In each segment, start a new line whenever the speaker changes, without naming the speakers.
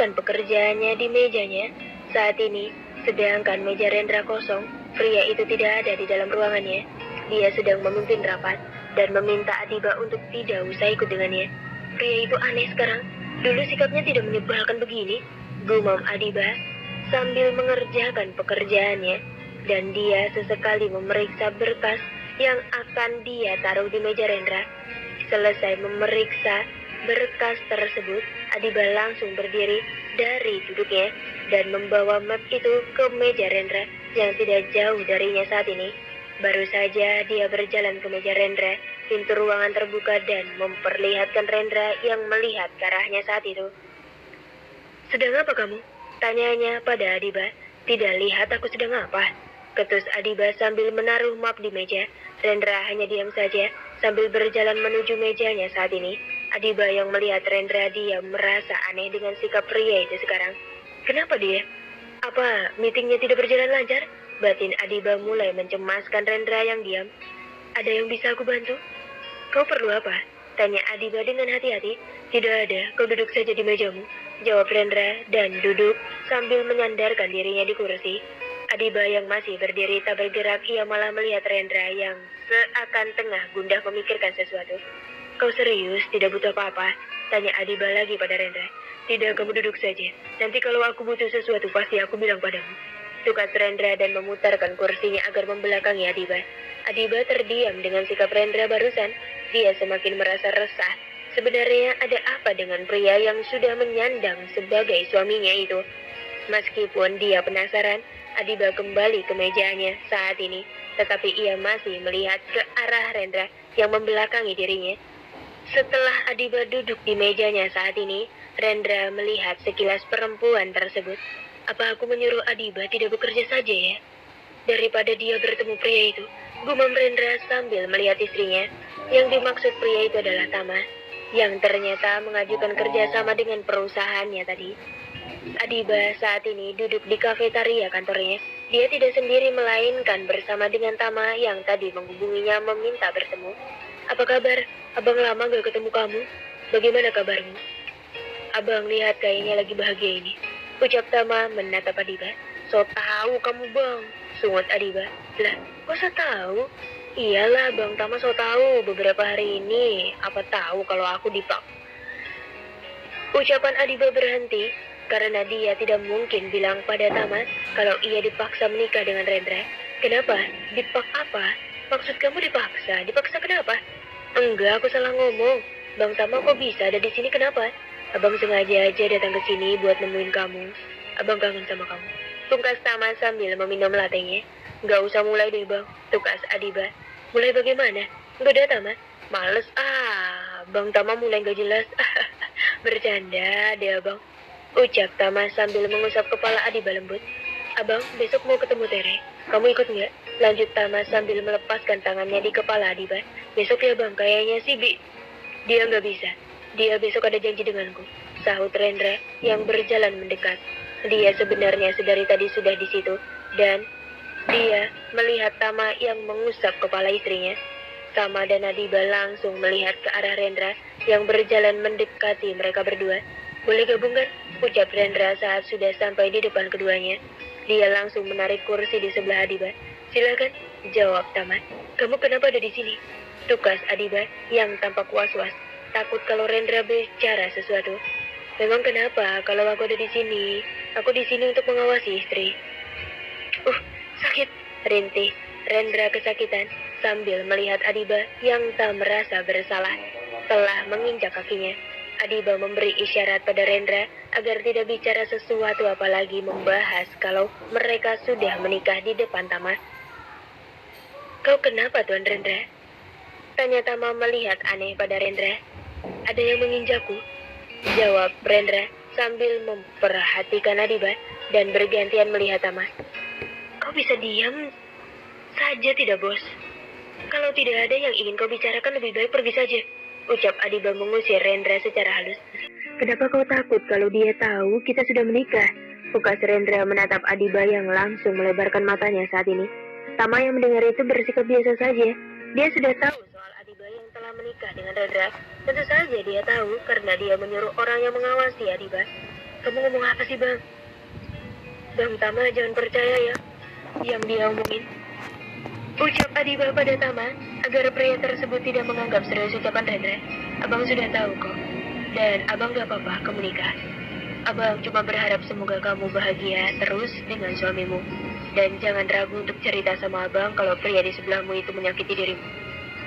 melakukan pekerjaannya di mejanya. Saat ini, sedangkan meja Rendra kosong, pria itu tidak ada di dalam ruangannya. Dia sedang memimpin rapat dan meminta Adiba untuk tidak usah ikut dengannya. Pria itu aneh sekarang. Dulu sikapnya tidak menyebalkan begini, gumam Adiba sambil mengerjakan pekerjaannya. Dan dia sesekali memeriksa berkas yang akan dia taruh di meja Rendra. Selesai memeriksa berkas tersebut, Adiba langsung berdiri dari duduknya dan membawa map itu ke meja Rendra yang tidak jauh darinya saat ini. Baru saja dia berjalan ke meja Rendra, pintu ruangan terbuka dan memperlihatkan Rendra yang melihat ke arahnya saat itu. "Sedang apa kamu?" tanyanya pada Adiba. "Tidak lihat aku sedang apa?" ketus Adiba sambil menaruh map di meja. Rendra hanya diam saja sambil berjalan menuju mejanya saat ini. Adiba yang melihat Rendra diam merasa aneh dengan sikap pria itu sekarang. Kenapa dia? Apa meetingnya tidak berjalan lancar? Batin Adiba mulai mencemaskan Rendra yang diam. "Ada yang bisa aku bantu?" "Kau perlu apa?" tanya Adiba dengan hati-hati. "Tidak ada, kau duduk saja di mejamu," jawab Rendra dan duduk sambil menyandarkan dirinya di kursi. Adiba yang masih berdiri tak bergerak, ia malah melihat Rendra yang seakan tengah gundah memikirkan sesuatu. "Kau serius tidak butuh apa-apa?" tanya Adiba lagi pada Rendra. "Tidak, kamu duduk saja. Nanti kalau aku butuh sesuatu pasti aku bilang padamu," tukas Rendra dan memutarkan kursinya agar membelakangi Adiba. Adiba terdiam dengan sikap Rendra barusan. Dia semakin merasa resah. Sebenarnya ada apa dengan pria yang sudah menyandang sebagai suaminya itu? Meskipun dia penasaran, Adiba kembali ke mejanya saat ini, tetapi ia masih melihat ke arah Rendra yang membelakangi dirinya. Setelah Adiba duduk di mejanya saat ini, Rendra melihat sekilas perempuan tersebut. "Apa aku menyuruh Adiba tidak bekerja saja ya? Daripada dia bertemu pria itu," gumam Rendra sambil melihat istrinya. Yang dimaksud pria itu adalah Tama, yang ternyata mengajukan kerjasama dengan perusahaannya tadi. Adiba saat ini duduk di kafetaria kantornya. Dia tidak sendiri melainkan bersama dengan Tama yang tadi menghubunginya meminta bertemu. "Apa kabar? Abang lama gak ketemu kamu. Bagaimana kabarmu?" "Abang lihat kayaknya lagi bahagia ini," ucap Tama menatap Adiba. "So tahu kamu bang," sungut Adiba. "Lah, kok so tahu?" "Iyalah bang Tama so tahu beberapa hari ini. Apa tahu kalau aku dipak." Ucapan Adiba berhenti karena dia tidak mungkin bilang pada Tama kalau ia dipaksa menikah dengan Rendra. "Kenapa? Dipak apa? Maksud kamu dipaksa? Dipaksa kenapa?" "Enggak, aku salah ngomong. Bang Tama kok bisa ada di sini kenapa? Abang sengaja aja datang ke sini buat nemuin kamu. Abang kangen sama kamu," tukas Tama sambil meminum latenya. "Gak usah mulai deh bang," tukas Adiba. "Mulai bagaimana?" "Gak ada Tama. Males Bang Tama mulai gak jelas." "Bercanda deh abang," ucap Tama sambil mengusap kepala Adiba lembut. "Abang, besok mau ketemu Tere. Kamu ikut nggak?" lanjut Tama sambil melepaskan tangannya di kepala Adiba. "Besok ya bang, kayaknya sih dia nggak bisa. Dia besok ada janji denganku," sahut Rendra yang berjalan mendekat. Dia sebenarnya sedari tadi sudah di situ dan dia melihat Tama yang mengusap kepala istrinya. Tama dan Adiba langsung melihat ke arah Rendra yang berjalan mendekati mereka berdua. "Boleh gabung kan?" ucap Rendra saat sudah sampai di depan keduanya. Dia langsung menarik kursi di sebelah Adiba. "Silakan," jawab Tama. "Kamu kenapa ada di sini?" tukas Adiba yang tampak was-was, takut kalau Rendra bicara sesuatu. "Memang kenapa kalau aku ada di sini? Aku di sini untuk mengawasi istri." Sakit," rintih Rendra kesakitan sambil melihat Adiba yang tak merasa bersalah telah menginjak kakinya. Adiba memberi isyarat pada Rendra agar tidak bicara sesuatu apalagi membahas kalau mereka sudah menikah di depan Tama. "Kau kenapa Tuan Rendra?" tanya Tama melihat aneh pada Rendra. "Ada yang menginjakku," jawab Rendra sambil memperhatikan Adiba dan bergantian melihat Tama. "Kau bisa diam saja tidak bos? Kalau tidak ada yang ingin kau bicarakan lebih baik pergi saja," ucap Adiba mengusir Rendra secara halus. "Kenapa kau takut kalau dia tahu kita sudah menikah?" tukas Rendra menatap Adiba yang langsung melebarkan matanya saat ini. Tama yang mendengar itu bersikap biasa saja. Dia sudah tahu soal Adiba yang telah menikah dengan Rendra. Tentu saja dia tahu karena dia menyuruh orang yang mengawasi Adiba. Kamu ngomong apa sih, Bang? Bang Tama jangan percaya ya yang dia omongin. Ucap Adiba pada Tama agar pria tersebut tidak menganggap serius ucapan Rendra. Abang sudah tahu kok. Dan abang gak apa-apa kamu nikah. Abang cuma berharap semoga kamu bahagia terus dengan suamimu. Dan jangan ragu untuk cerita sama abang kalau pria di sebelahmu itu menyakiti dirimu.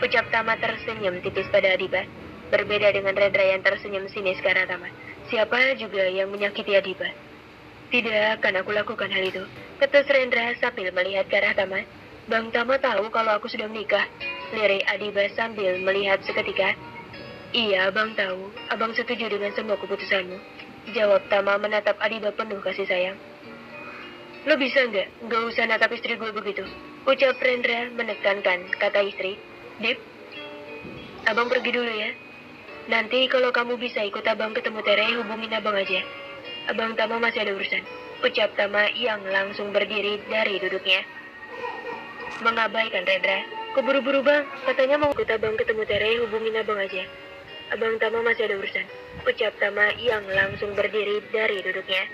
Ucap Tama tersenyum tipis pada Adiba. Berbeda dengan Rendra yang tersenyum sinis ke arah Tama. Siapa juga yang menyakiti Adiba? Tidak akan aku lakukan hal itu, ketus Rendra sambil melihat ke arah Tama. Bang Tama tahu kalau aku sudah menikah, lirik Adiba sambil melihat seketika. Iya, abang tahu. Abang setuju dengan semua keputusanmu. Jawab Tama menatap Adiba penuh kasih sayang. Lo bisa nggak usah natap istri gue begitu. Ucap Rendra menekankan kata istri. Dip, abang pergi dulu ya. Nanti kalau kamu bisa ikut abang ketemu Tere, hubungin abang aja. Abang Tama masih ada urusan. Ucap Tama yang langsung berdiri dari duduknya. Mengabaikan Rendra. Kok buru-buru bang? Katanya mau ikut abang ketemu Tere, hubungin abang aja. Abang Tama masih ada urusan. Ucap Tama yang langsung berdiri dari duduknya.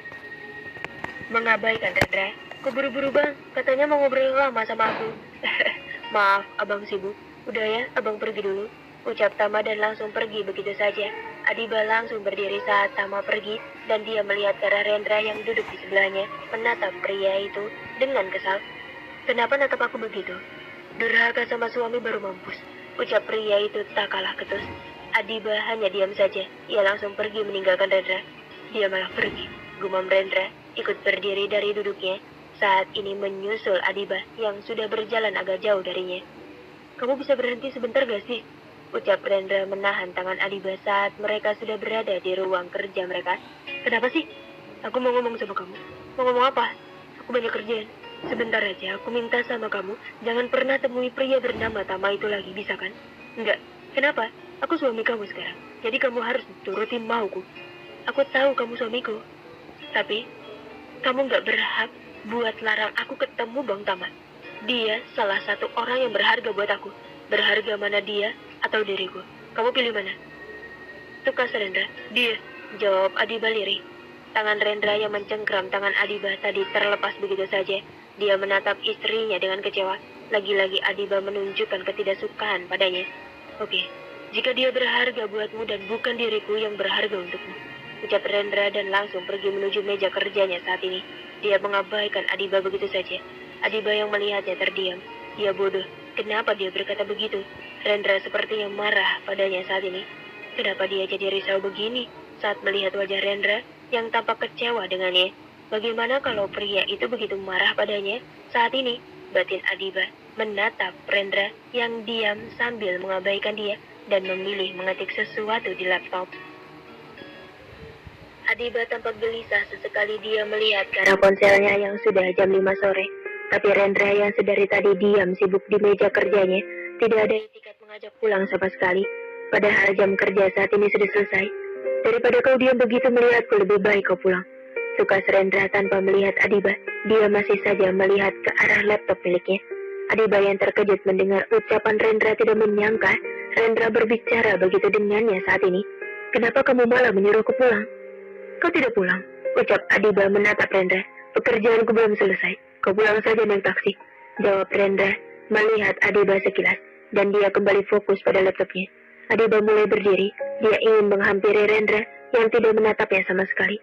Mengabaikan Rendra. Kok buru-buru bang? Katanya mau ngobrol lama sama aku. Maaf, abang sibuk. Udah ya, abang pergi dulu. Ucap Tama dan langsung pergi begitu saja. Adiba langsung berdiri saat Tama pergi dan dia melihat ke arah Rendra yang duduk di sebelahnya, menatap pria itu dengan kesal. Kenapa natap aku begitu? Durhaka sama suami baru mampus. Ucap pria itu tak kalah ketus. Adiba hanya diam saja. Ia langsung pergi meninggalkan Rendra. Dia malah pergi. Gumam Rendra ikut berdiri dari duduknya. Saat ini menyusul Adiba yang sudah berjalan agak jauh darinya. Kamu bisa berhenti sebentar gak sih? Ucap Rendra menahan tangan Adiba saat mereka sudah berada di ruang kerja mereka. Kenapa sih? Aku mau ngomong sama kamu. Mau ngomong apa? Aku banyak kerjaan. Sebentar aja, aku minta sama kamu, jangan pernah temui pria bernama Tama itu lagi, bisa kan? Enggak. Kenapa? Aku suami kamu sekarang. Jadi kamu harus turutin mauku. Aku tahu kamu suamiku. Tapi, kamu gak berhak buat larang aku ketemu Bang Tama. Dia salah satu orang yang berharga buat aku. Berharga mana dia atau diriku? Kamu pilih mana? Tukas Rendra. Dia, jawab Adiba lirih. Tangan Rendra yang mencengkram tangan Adiba tadi terlepas begitu saja. Dia menatap istrinya dengan kecewa. Lagi-lagi Adiba menunjukkan ketidaksukaan padanya. Oke, jika dia berharga buatmu dan bukan diriku yang berharga untukmu. Ucap Rendra dan langsung pergi menuju meja kerjanya saat ini. Dia mengabaikan Adiba begitu saja. Adiba yang melihatnya terdiam. Dia bodoh. Kenapa dia berkata begitu? Rendra sepertinya marah padanya saat ini. Kenapa dia jadi risau begini saat melihat wajah Rendra yang tampak kecewa dengannya? Bagaimana kalau pria itu begitu marah padanya saat ini? Batin Adiba menatap Rendra yang diam sambil mengabaikan dia dan memilih mengetik sesuatu di laptop. Adiba tampak gelisah sesekali dia melihat ke arah ponselnya yang sudah jam 5 sore. Tapi Rendra yang sedari tadi diam sibuk di meja kerjanya, tidak ada itikat mengajak pulang sama sekali. Padahal jam kerja saat ini sudah selesai. Daripada kau diam begitu melihatku, lebih baik kau pulang. Tukas Rendra tanpa melihat Adiba. Dia masih saja melihat ke arah laptop miliknya. Adiba yang terkejut mendengar ucapan Rendra tidak menyangka Rendra berbicara begitu dengannya saat ini. Kenapa kamu malah menyuruhku pulang? Kau tidak pulang, ucap Adiba menatap Rendra. Pekerjaanku belum selesai. Kau pulang saja naik taksi, jawab Rendra melihat Adiba sekilas, dan dia kembali fokus pada laptopnya. Adiba mulai berdiri, dia ingin menghampiri Rendra yang tidak menatapnya sama sekali.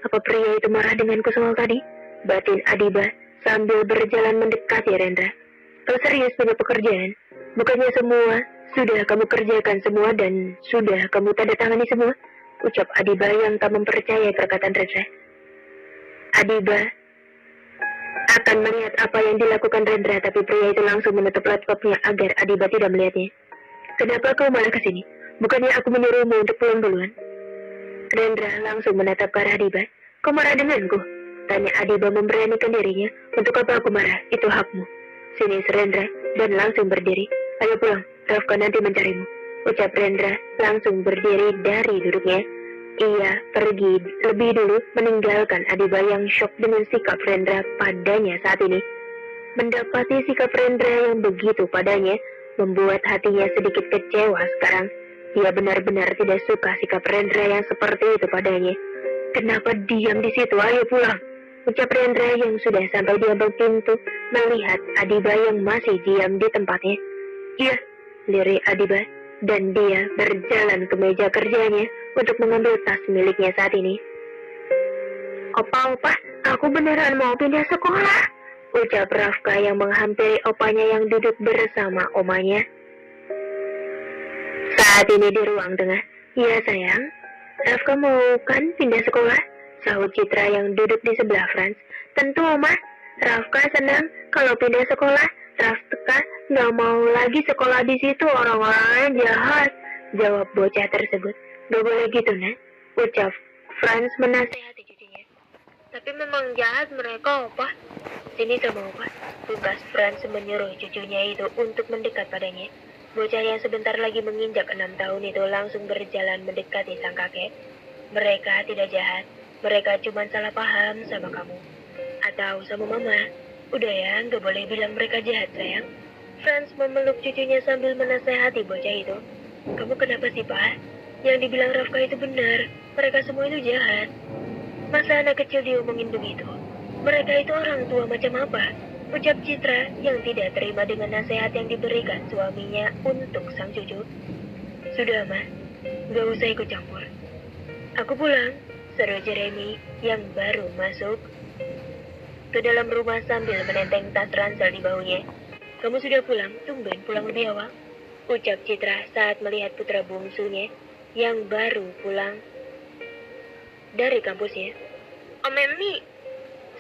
Apa pria itu marah denganku soal tadi? Batin Adiba sambil berjalan mendekati Rendra. Kau serius punya pekerjaan? Bukannya semua sudah kamu kerjakan semua dan sudah kamu tanda tangani semua? Ucap Adiba yang tak mempercayai perkataan Rendra. Adiba akan melihat apa yang dilakukan Rendra, tapi pria itu langsung menutup laptopnya agar Adiba tidak melihatnya. Kenapa kau malah kesini? Bukannya aku menyuruhmu untuk pulang duluan? Rendra langsung menatap ke arah Adiba. Kau marah denganku? Tanya Adiba memberanikan dirinya. Untuk apa aku marah? Itu hakmu. Sini Rendra dan langsung berdiri. Ayo pulang, Rafka nanti mencarimu. Ucap Rendra langsung berdiri dari duduknya. Ia pergi lebih dulu meninggalkan Adiba yang syok dengan sikap Rendra padanya saat ini. Mendapati sikap Rendra yang begitu padanya membuat hatinya sedikit kecewa sekarang. Ia benar-benar tidak suka sikap Rendra yang seperti itu padanya. Kenapa diam di situ? Ayo pulang. Ucap Rendra yang sudah sampai di ambang pintu melihat Adiba yang masih diam di tempatnya. Iya, lirik Adiba, dan dia berjalan ke meja kerjanya untuk mengambil tas miliknya saat ini. Opa, aku beneran mau pindah sekolah, ucap Rafka yang menghampiri opanya yang duduk bersama omanya. Saat ini di ruang tengah. Iya sayang, Rafka mau kan pindah sekolah? Sahut Citra yang duduk di sebelah Franz. Tentu Oma, Rafka senang kalau pindah sekolah. Rafka nggak mau lagi sekolah di situ, orang-orangnya jahat, jawab bocah tersebut. Gak boleh gitu, Nak, ucap Franz menasehati cucunya. Tapi memang jahat mereka, Opa. Sini sama Opa. Tugas Franz menyuruh cucunya itu untuk mendekat padanya. Bocah yang sebentar lagi menginjak 6 tahun itu langsung berjalan mendekati sang kakek. Mereka tidak jahat. Mereka cuma salah paham sama kamu. Atau sama mama. Udah ya, gak boleh bilang mereka jahat, sayang. Franz memeluk cucunya sambil menasehati bocah itu. Kamu kenapa sih, Pak? Yang dibilang Rafka itu benar. Mereka semua itu jahat. Masa anak kecil diomongin begitu? Mereka itu orang tua macam apa? Ucap Citra yang tidak terima dengan nasihat yang diberikan suaminya untuk sang cucu. Sudah, Ma. Gak usah ikut campur. Aku pulang, seru Jeremy yang baru masuk ke dalam rumah sambil menenteng tas ransel di bahunya. Kamu sudah pulang? Tumben pulang lebih awal, ucap Citra saat melihat putra bungsunya yang baru pulang dari kampusnya. Om Emi,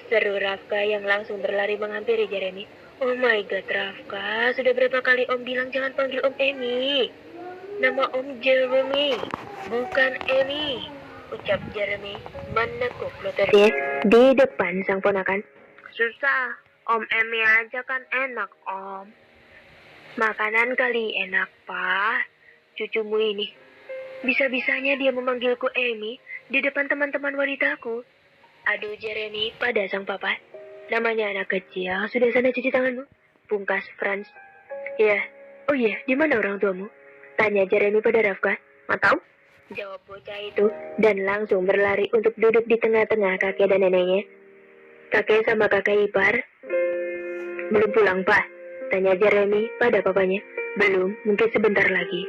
seru Rafka yang langsung berlari menghampiri Jeremy. Oh my god Rafka, sudah berapa kali Om bilang jangan panggil Om Emi. Nama Om Jeremy, bukan Emi, ucap Jeremy menekuk lututnya di depan sang ponakan. Susah, Om Emi aja kan enak, Om. Makanan kali enak, Pak. Cucumu ini. Bisa-bisanya dia memanggilku Emi di depan teman-teman wanitaku. Aduh Jeremy pada sang papa. Namanya anak kecil, sudah sana cuci tanganmu. Pungkas Franz. Ya, oh iya, di mana orang tuamu? Tanya Jeremy pada Rafka. Mau tahu? Jawab bocah itu dan langsung berlari untuk duduk di tengah-tengah kakek dan neneknya. Kakek sama kakek ipar. Belum pulang, Pak? Tanya Jeremy pada papanya. Belum, mungkin sebentar lagi.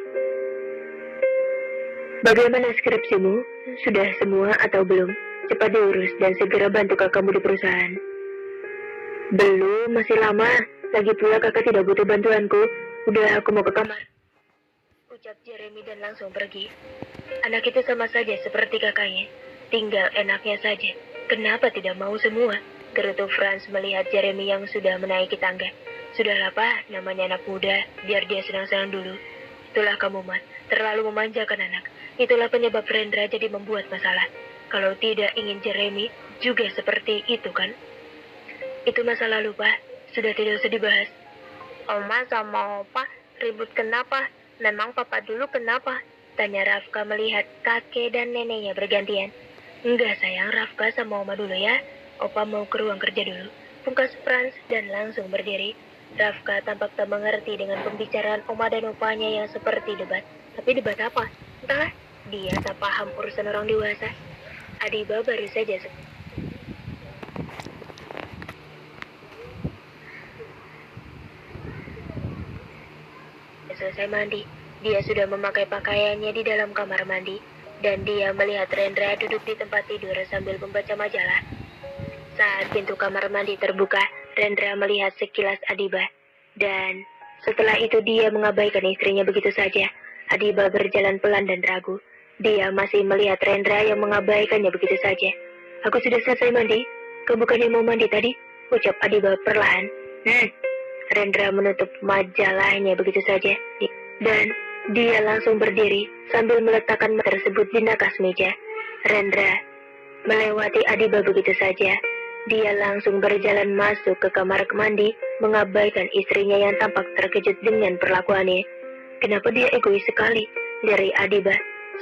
Bagaimana skripsimu? Sudah semua atau belum? Cepat diurus dan segera bantu kakakmu di perusahaan. Belum, masih lama. Lagi pula kakak tidak butuh bantuanku. Udah, aku mau ke kamar, ucap Jeremy dan langsung pergi. Anak itu sama saja seperti kakaknya. Tinggal enaknya saja. Kenapa tidak mau semua? Gerutu Franz melihat Jeremy yang sudah menaiki tangga. Sudahlah Pak, namanya anak muda, biar dia senang-senang dulu. Itulah kamu, Mat, terlalu memanjakan anak. Itulah penyebab Rendra jadi membuat masalah. Kalau tidak ingin Jeremy juga seperti itu kan? Itu masa lalu, Pak. Sudah tidak usah dibahas. Oma sama Opa ribut kenapa? Memang Papa dulu kenapa? Tanya Rafka melihat kakek dan neneknya bergantian. Enggak sayang, Rafka sama Oma dulu ya. Opa mau ke ruang kerja dulu. Pungkas Franz dan langsung berdiri. Rafka tampak tak mengerti dengan pembicaraan Oma dan Opanya yang seperti debat. Tapi debat apa? Entahlah, dia tak paham urusan orang dewasa. Adiba baru saja selesai mandi. Dia sudah memakai pakaiannya di dalam kamar mandi. Dan dia melihat Rendra duduk di tempat tidur sambil membaca majalah. Saat pintu kamar mandi terbuka, Rendra melihat sekilas Adiba. Dan setelah itu dia mengabaikan istrinya begitu saja. Adiba berjalan pelan dan ragu. Dia masih melihat Rendra yang mengabaikannya begitu saja. Aku sudah selesai mandi. Kau bukannya mau mandi tadi? Ucap Adiba perlahan. Rendra menutup majalahnya begitu saja. Dan dia langsung berdiri sambil meletakkan tersebut di atas meja. Rendra melewati Adiba begitu saja. Dia langsung berjalan masuk ke kamar mandi, mengabaikan istrinya yang tampak terkejut dengan perlakuannya. Kenapa dia egois sekali? Dari Adiba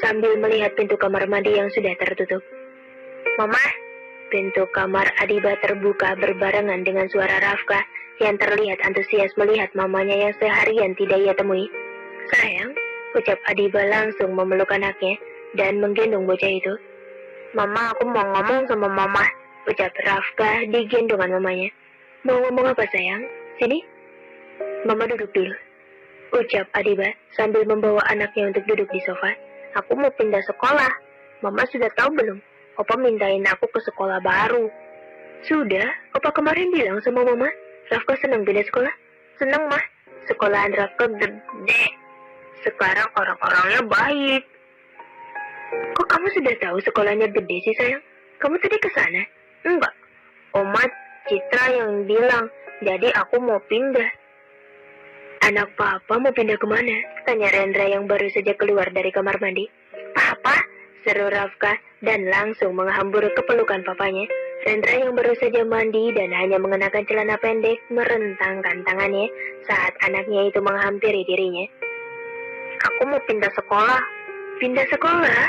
sambil melihat pintu kamar mandi yang sudah tertutup. Mama, pintu kamar Adiba terbuka berbarengan dengan suara Rafka yang terlihat antusias melihat mamanya yang seharian tidak ia temui. Sayang, ucap Adiba langsung memeluk anaknya dan menggendong bocah itu. Mama, aku mau ngomong sama mama, ucap Rafka digendongan mamanya. Mau ngomong apa sayang? Sini, mama duduk dulu, ucap Adiba sambil membawa anaknya untuk duduk di sofa. Aku mau pindah sekolah. Mama sudah tahu belum? Opa mintain aku ke sekolah baru. Sudah, Opa kemarin bilang sama mama. Rafka senang pindah sekolah. Senang mah, sekolahan Rafka gede. Sekarang orang-orangnya baik. Kok kamu sudah tahu sekolahnya gede sih sayang? Kamu tadi ke sana? Enggak. Oma Citra yang bilang, jadi aku mau pindah. Anak papa mau pindah kemana? Tanya Rendra yang baru saja keluar dari kamar mandi. Papa? Seru Rafka dan langsung menghambur ke pelukan papanya. Rendra yang baru saja mandi dan hanya mengenakan celana pendek merentangkan tangannya saat anaknya itu menghampiri dirinya. Aku mau pindah sekolah. Pindah sekolah?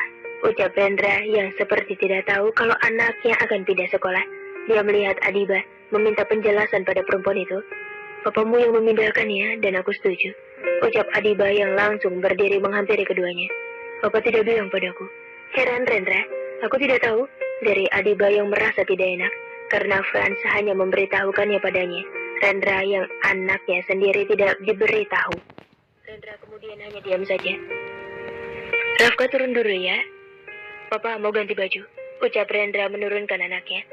Ucap Rendra yang seperti tidak tahu kalau anaknya akan pindah sekolah. Dia melihat Adiba meminta penjelasan pada perempuan itu. Papamu yang memindahkannya dan aku setuju, ucap Adiba yang langsung berdiri menghampiri keduanya. Papa tidak bilang padaku. Heran Rendra, aku tidak tahu, dari Adiba yang merasa tidak enak karena Franz hanya memberitahukannya padanya. Rendra yang anaknya sendiri tidak diberitahu. Rendra kemudian hanya diam saja. Rafka turun dulu ya. Papa mau ganti baju, ucap Rendra menurunkan anaknya.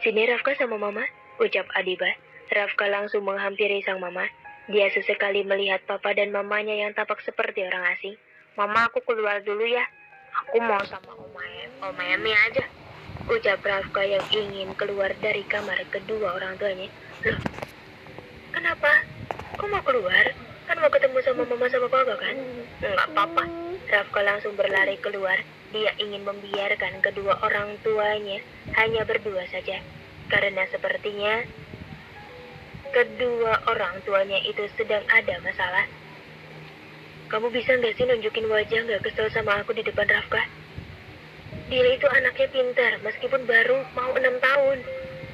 Sini Rafka sama mama, ucap Adiba. Rafka langsung menghampiri sang mama. Dia sesekali melihat papa dan mamanya yang tampak seperti orang asing. Mama, aku keluar dulu ya. Aku mau sama Oma Emi aja, ucap Rafka yang ingin keluar dari kamar kedua orang tuanya. Loh, kenapa? Kok mau keluar? Kan mau ketemu sama mama sama papa kan? Enggak apa-apa. Rafka langsung berlari keluar. Dia ingin membiarkan kedua orang tuanya hanya berdua saja. Karena sepertinya kedua orang tuanya itu sedang ada masalah. Kamu bisa nggak sih nunjukin wajah nggak kesel sama aku di depan Rafka? Dia itu anaknya pintar meskipun baru mau 6 tahun,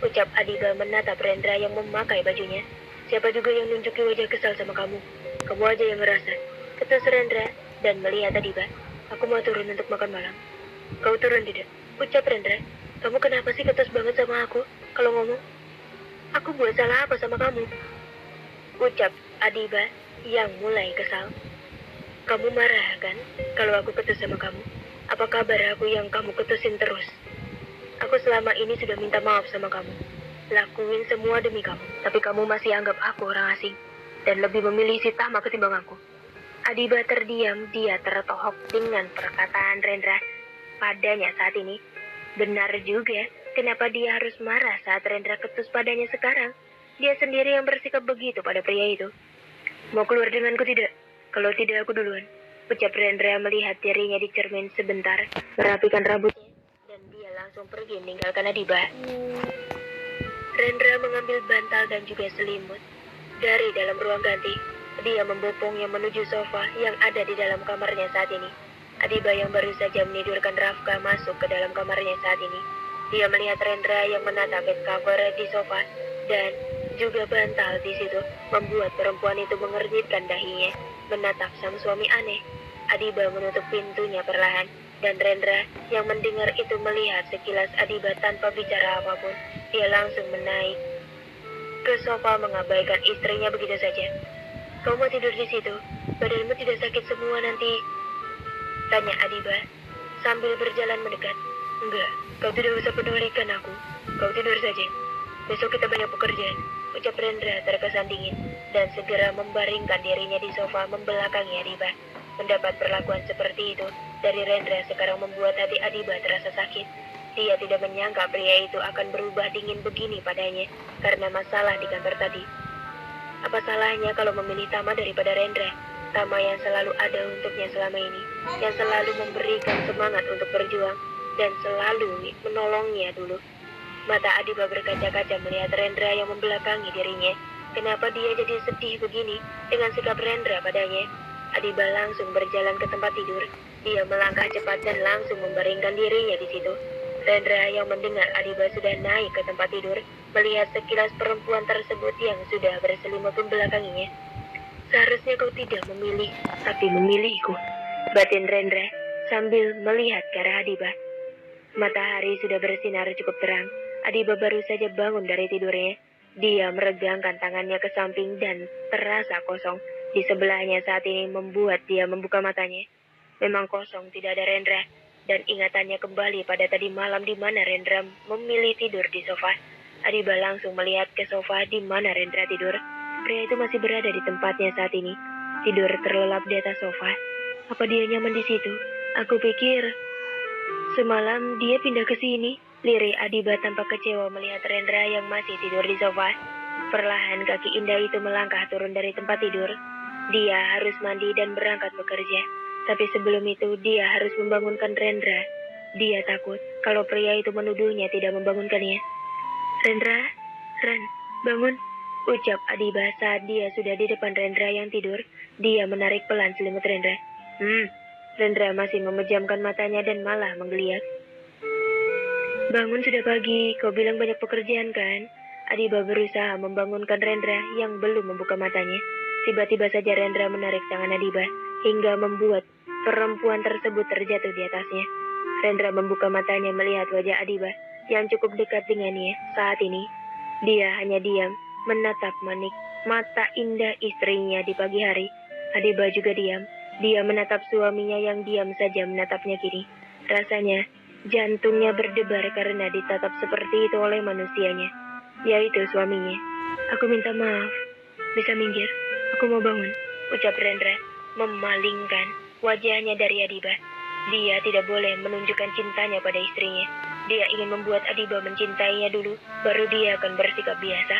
ucap Adiba menatap Rendra yang memakai bajunya. Siapa juga yang nunjukin wajah kesal sama kamu? Kamu aja yang ngerasa, ketus Rendra dan melihat Adiba. Aku mau turun untuk makan malam. Kau turun tidak? Ucap Rendra. Kamu kenapa sih ketus banget sama aku kalau ngomong? Aku buat salah apa sama kamu? Ucap Adiba yang mulai kesal. Kamu marah kan kalau aku ketus sama kamu? Apa kabar aku yang kamu ketusin terus? Aku selama ini sudah minta maaf sama kamu. Lakuin semua demi kamu. Tapi kamu masih anggap aku orang asing. Dan lebih memilih si Tama ketimbang aku. Adiba terdiam, dia tertohok dengan perkataan Rendra padanya saat ini. Benar juga, kenapa dia harus marah saat Rendra ketus padanya sekarang? Dia sendiri yang bersikap begitu pada pria itu. Mau keluar denganku tidak? Kalau tidak aku duluan, ucap Rendra melihat dirinya di cermin sebentar, merapikan rambutnya, dan dia langsung pergi meninggalkan Adiba. Rendra mengambil bantal dan juga selimut dari dalam ruang ganti. Dia membopongnya menuju sofa yang ada di dalam kamarnya saat ini. Adiba yang baru saja menidurkan Rafka masuk ke dalam kamarnya saat ini. Dia melihat Rendra yang menatap bed cover di sofa dan juga bantal di situ, membuat perempuan itu mengernyitkan dahinya, menatap sang suami aneh. Adiba menutup pintunya perlahan, dan Rendra yang mendengar itu melihat sekilas Adiba tanpa bicara apapun. Dia langsung menaik ke sofa mengabaikan istrinya begitu saja. Kau mau tidur di situ? Badanmu tidak sakit semua nanti? Tanya Adiba sambil berjalan mendekat. Enggak, kau tidak usah pedulikan aku. Kau tidur saja. Besok kita banyak pekerjaan, ucap Rendra terkesan dingin dan segera membaringkan dirinya di sofa membelakangi Adiba. Mendapat perlakuan seperti itu dari Rendra sekarang membuat hati Adiba terasa sakit. Dia tidak menyangka pria itu akan berubah dingin begini padanya karena masalah di kantor tadi. Apa salahnya kalau memilih Tama daripada Rendra? Tama yang selalu ada untuknya selama ini, yang selalu memberikan semangat untuk berjuang dan selalu menolongnya dulu. Mata Adiba berkaca-kaca melihat Rendra yang membelakangi dirinya. Kenapa dia jadi sedih begini dengan sikap Rendra padanya? Adiba langsung berjalan ke tempat tidur. Dia melangkah cepat dan langsung membaringkan dirinya di situ. Rendra yang mendengar Adiba sudah naik ke tempat tidur, melihat sekilas perempuan tersebut yang sudah berselimut membelakanginya. Seharusnya kau tidak memilih, tapi memilihku, batin Rendra sambil melihat ke arah Adiba. Matahari sudah bersinar cukup terang. Adiba baru saja bangun dari tidurnya. Dia meregangkan tangannya ke samping dan terasa kosong. Di sebelahnya saat ini membuat dia membuka matanya. Memang kosong, tidak ada Rendra. Dan ingatannya kembali pada tadi malam di mana Rendra memilih tidur di sofa. Adiba langsung melihat ke sofa di mana Rendra tidur. Pria itu masih berada di tempatnya saat ini. Tidur terlelap di atas sofa. Apa dia nyaman di situ? Aku pikir semalam dia pindah ke sini. Lirik Adiba tampak kecewa melihat Rendra yang masih tidur di sofa. Perlahan kaki indah itu melangkah turun dari tempat tidur. Dia harus mandi dan berangkat bekerja. Tapi sebelum itu dia harus membangunkan Rendra. Dia takut kalau pria itu menuduhnya tidak membangunkannya. Rendra, Ren, bangun, ucap Adiba saat dia sudah di depan Rendra yang tidur. Dia menarik pelan selimut Rendra. Rendra masih memejamkan matanya dan malah menggeliat. Bangun, sudah pagi, kau bilang banyak pekerjaan kan? Adiba berusaha membangunkan Rendra yang belum membuka matanya. Tiba-tiba saja Rendra menarik tangan Adiba hingga membuat perempuan tersebut terjatuh di atasnya. Rendra membuka matanya melihat wajah Adiba yang cukup dekat dengannya saat ini. Dia hanya diam, menatap manik mata indah istrinya di pagi hari. Adiba juga diam. Dia menatap suaminya yang diam saja menatapnya kini. Rasanya jantungnya berdebar karena ditatap seperti itu oleh manusianya, yaitu suaminya. Aku minta maaf. Bisa minggir? Aku mau bangun, ucap Rendra, memalingkan wajahnya dari Adiba. Dia tidak boleh menunjukkan cintanya pada istrinya. Dia ingin membuat Adiba mencintainya dulu, baru dia akan bersikap biasa.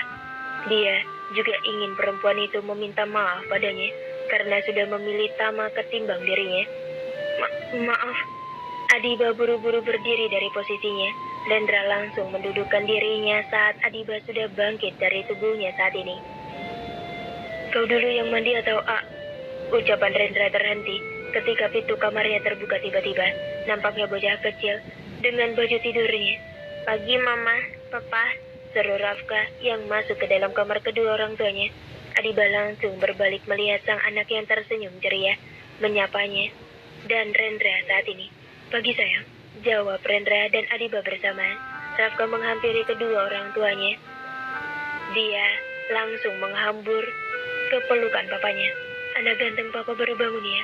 Dia juga ingin perempuan itu meminta maaf padanya, karena sudah memilih Tama ketimbang dirinya. Maaf. Adiba buru-buru berdiri dari posisinya. Rendra langsung mendudukkan dirinya saat Adiba sudah bangkit dari tubuhnya saat ini. Kau dulu yang mandi atau Ucapan Rendra terhenti ketika pintu kamarnya terbuka tiba-tiba. Nampaknya bocah kecil dengan baju tidurnya. Pagi Mama, Papa, seru Rafka yang masuk ke dalam kamar kedua orang tuanya. Adiba langsung berbalik melihat sang anak yang tersenyum ceria, menyapanya. Dan Rendra saat ini. Pagi sayang, jawab Rendra dan Adiba bersamaan. Rafka menghampiri kedua orang tuanya. Dia langsung menghambur ke pelukan papanya. Anak ganteng papa baru bangun ya?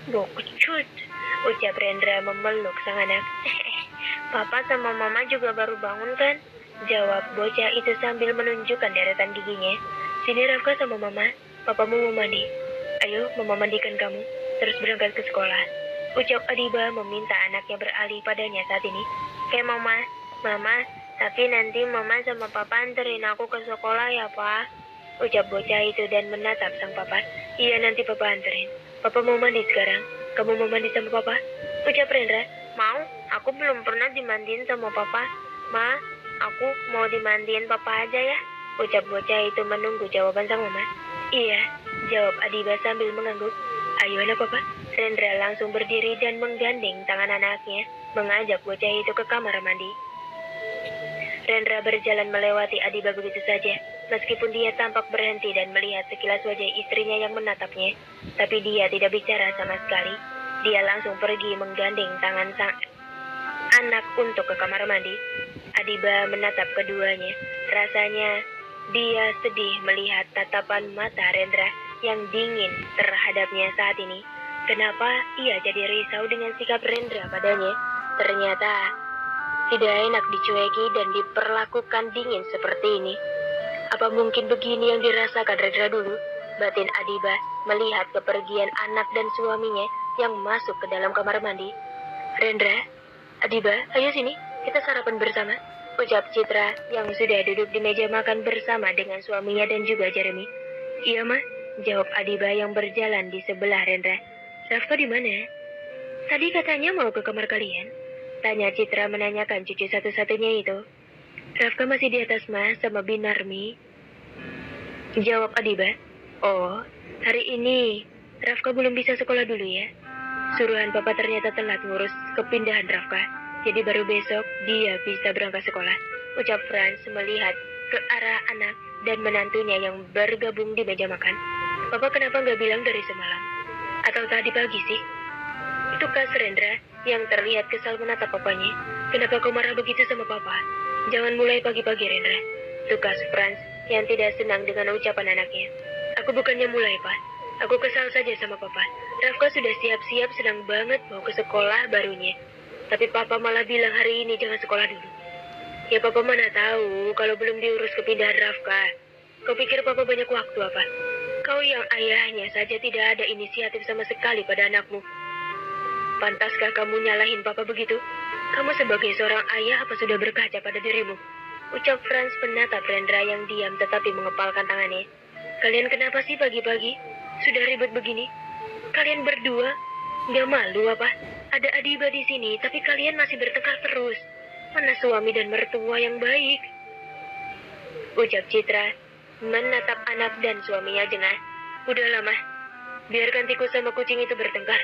Bokecut, ucap Rendra memeluk sang anak. Papa sama mama juga baru bangun kan? Jawab bocah itu sambil menunjukkan deretan giginya. Sini Rafka sama mama, papamu mau mandi. Ayo mama mandikan kamu, terus berangkat ke sekolah. Ucap Adiba meminta anaknya beralih padanya saat ini. Kayak mama, tapi nanti mama sama papa anterin aku ke sekolah ya pak. Ucap bocah itu dan menatap sang papa. Iya nanti papa anterin. Papa mau mandi sekarang. Kamu mau mandi sama papa? Ucap Rendra. Mau, aku belum pernah dimandiin sama papa. Ma, aku mau dimandiin papa aja ya. Ucap bocah itu menunggu jawaban sang mama. Iya, jawab Adiba sambil mengangguk. Ayo anak papa. Rendra langsung berdiri dan menggandeng tangan anaknya, mengajak bocah itu ke kamar mandi. Rendra berjalan melewati Adiba begitu saja, meskipun dia tampak berhenti dan melihat sekilas wajah istrinya yang menatapnya. Tapi dia tidak bicara sama sekali. Dia langsung pergi menggandeng tangan sang anak untuk ke kamar mandi. Adiba menatap keduanya. Rasanya dia sedih melihat tatapan mata Rendra yang dingin terhadapnya saat ini. Kenapa ia jadi risau dengan sikap Rendra padanya? Ternyata tidak enak dicueki dan diperlakukan dingin seperti ini. Apa mungkin begini yang dirasakan Rendra dulu? Batin Adiba melihat kepergian anak dan suaminya yang masuk ke dalam kamar mandi. Rendra, Adiba, ayo sini, kita sarapan bersama. Ucap Citra yang sudah duduk di meja makan bersama dengan suaminya dan juga Jeremy. Iya Ma, jawab Adiba yang berjalan di sebelah Rendra. Rafka di mana? Tadi katanya mau ke kamar kalian. Tanya Citra menanyakan cucu satu-satunya itu. Rafka masih di atas Ma sama Binarmi. Jawab Adiba. Oh, hari ini Rafka belum bisa sekolah dulu ya. Suruhan papa ternyata telat ngurus kepindahan Rafka. Jadi baru besok dia bisa berangkat sekolah. Ucap Franz melihat ke arah anak dan menantunya yang bergabung di meja makan. Papa kenapa nggak bilang dari semalam? Atau tadi pagi sih? Itu Kak Rendra yang terlihat kesal menatap papanya. Kenapa kau marah begitu sama papa? Jangan mulai pagi-pagi, Rendra. Tukas Franz yang tidak senang dengan ucapan anaknya. Aku bukannya mulai, Pak. Aku kesal saja sama papa. Rafka sudah siap-siap, senang banget mau ke sekolah barunya. Tapi papa malah bilang hari ini jangan sekolah dulu. Ya papa mana tahu kalau belum diurus kepindahan Rafka. Kau pikir papa banyak waktu apa? Kau yang ayahnya saja tidak ada inisiatif sama sekali pada anakmu. Pantaskah kamu nyalahin papa begitu? Kamu sebagai seorang ayah apa sudah berkaca pada dirimu? Ucap Franz menatap Rendra yang diam tetapi mengepalkan tangannya. Kalian kenapa sih pagi-pagi? Sudah ribet begini? Kalian berdua? Nggak malu apa? Ada Adiba di sini, tapi kalian masih bertengkar terus. Mana suami dan mertua yang baik? Ucap Citra menatap anak dan suaminya jengah. Udah lama, biarkan tikus sama kucing itu bertengkar.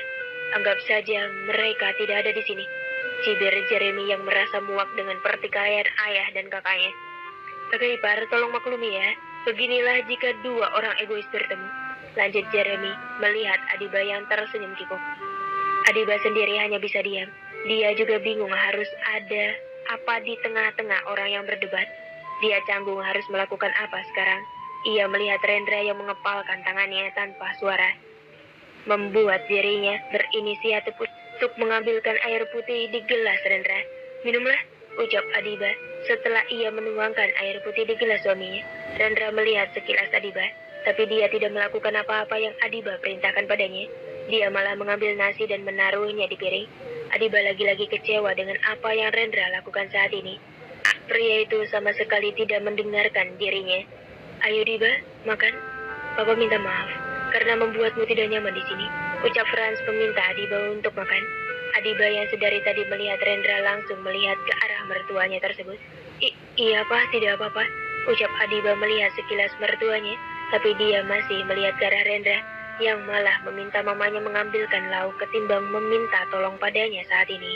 Anggap saja mereka tidak ada di sini. Cibir Jeremy yang merasa muak dengan pertikaian ayah dan kakaknya. Kakak ipar, tolong maklumi ya. Beginilah jika dua orang egois bertemu. Lanjut Jeremy melihat Adiba yang tersenyum kikuk. Adiba sendiri hanya bisa diam. Dia juga bingung harus ada apa di tengah-tengah orang yang berdebat. Dia canggung harus melakukan apa sekarang. Ia melihat Rendra yang mengepalkan tangannya tanpa suara. Membuat dirinya berinisiatif untuk mengambilkan air putih di gelas Rendra. Minumlah, ucap Adiba setelah ia menuangkan air putih di gelas suaminya. Rendra melihat sekilas Adiba, tapi dia tidak melakukan apa-apa yang Adiba perintahkan padanya. Dia malah mengambil nasi dan menaruhnya di piring. Adiba lagi-lagi kecewa dengan apa yang Rendra lakukan saat ini. Pria itu sama sekali tidak mendengarkan dirinya. Ayo Diba, makan. Papa minta maaf karena membuatmu tidak nyaman di sini. Ucap Franz meminta Adiba untuk makan. Adiba yang sedari tadi melihat Rendra langsung melihat ke arah mertuanya tersebut. Iya Pak, tidak apa-apa. Ucap Adiba melihat sekilas mertuanya, tapi dia masih melihat ke arah Rendra yang malah meminta mamanya mengambilkan lauk ketimbang meminta tolong padanya saat ini.